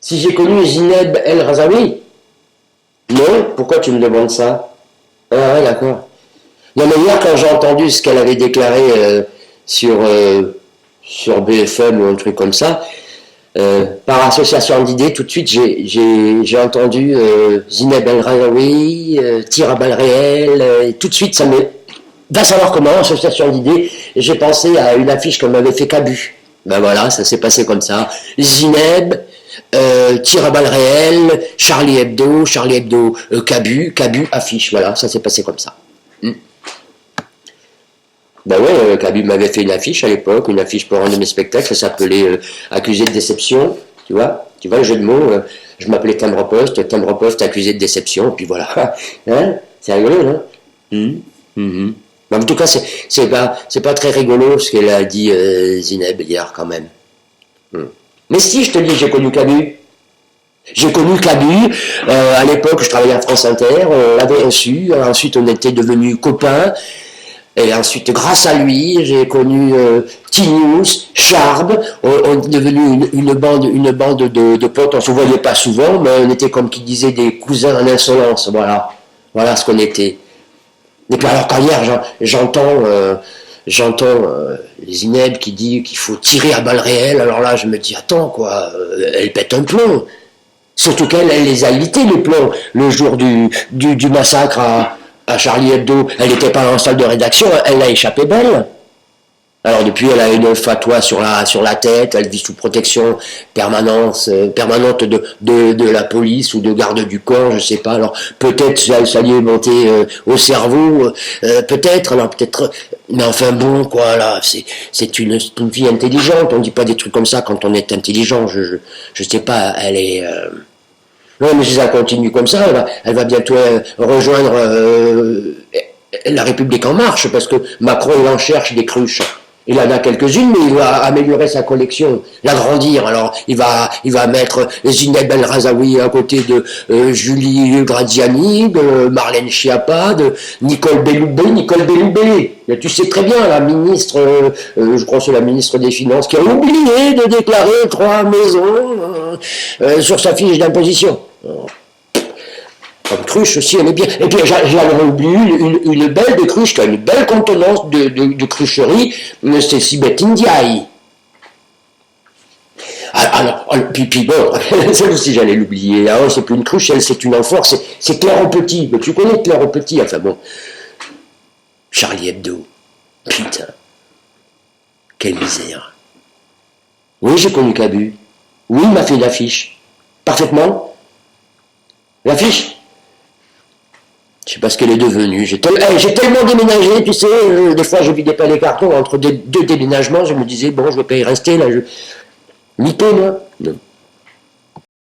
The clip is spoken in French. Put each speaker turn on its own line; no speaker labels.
Si j'ai connu Zineb El Razaoui? Non? Pourquoi tu me demandes ça? Ah ouais, d'accord. Non, mais hier, quand j'ai entendu ce qu'elle avait déclaré sur, sur BFM ou un truc comme ça, par association d'idées, tout de suite, j'ai entendu Zineb El Razaoui, tir à balles réelles, et tout de suite, ça me... Va savoir comment, association d'idées, et j'ai pensé à une affiche qu'on m'avait fait Cabu. Ben voilà, ça s'est passé comme ça. Zineb, tir à balles réelles, Charlie Hebdo, Cabu, affiche, voilà, ça s'est passé comme ça. Ben ouais, Cabu m'avait fait une affiche à l'époque, une affiche pour un de mes spectacles, ça s'appelait Accusé de déception, tu vois le jeu de mots, je m'appelais Timbre Poste, accusé de déception, et puis voilà. Hein, c'est rigolo, non? Mais en tout cas, c'est pas très rigolo ce qu'elle a dit Zineb hier quand même. Mais si, je te dis, j'ai connu Cabu. J'ai connu Cabu, à l'époque je travaillais à France Inter, on l'avait reçu, ensuite on était devenus copains, et ensuite grâce à lui j'ai connu Tinius, Charb, on est devenu une bande de potes, on se voyait pas souvent, mais on était comme qui disait des cousins en insolence, voilà ce qu'on était. Et puis alors quand hier j'entends Zineb qui dit qu'il faut tirer à balles réelles, alors là je me dis attends quoi, elle pète un plomb. Surtout qu'elle les a évités les plombs le jour du massacre à Charlie Hebdo. Elle n'était pas dans la salle de rédaction, elle a échappé belle. Alors depuis, elle a une fatwa sur la tête, elle vit sous protection permanente de la police ou de garde du corps, je sais pas. Alors peut-être ça lui est monté au cerveau, peut-être, mais enfin bon, quoi, là, c'est une fille intelligente. On dit pas des trucs comme ça quand on est intelligent. Je sais pas, elle est. Non, mais si ça continue comme ça, elle va bientôt rejoindre la République en marche, parce que Macron, il en cherche des cruches. Il en a quelques-unes, mais il va améliorer sa collection, l'agrandir. Alors, il va mettre Zineb El Razaoui à côté de Julie Gradiani, de Marlène Schiappa, de Nicole Belloubet. Tu sais très bien, la ministre, je crois que c'est la ministre des Finances, qui a oublié de déclarer 3 maisons sur sa fiche d'imposition. Comme cruche aussi, elle est bien. Et puis j'avais oublié une belle de cruche, qui a une belle contenance de crucherie, c'est Sibeth Ndiaye. Alors, puis bon, celle aussi j'allais l'oublier. Alors, c'est plus une cruche, c'est une amphore, c'est Claire au Petit. Mais tu connais Claire au Petit, enfin bon. Charlie Hebdo. Putain. Quelle misère. Oui, j'ai connu Cabu. Oui, il m'a fait une affiche. Parfaitement. L'affiche? Je sais pas ce qu'elle est devenue. J'ai tellement déménagé, tu sais, des fois je vidais pas les cartons entre deux déménagements, je me disais, bon, je vais pas y rester, là, Mytho, moi. Non.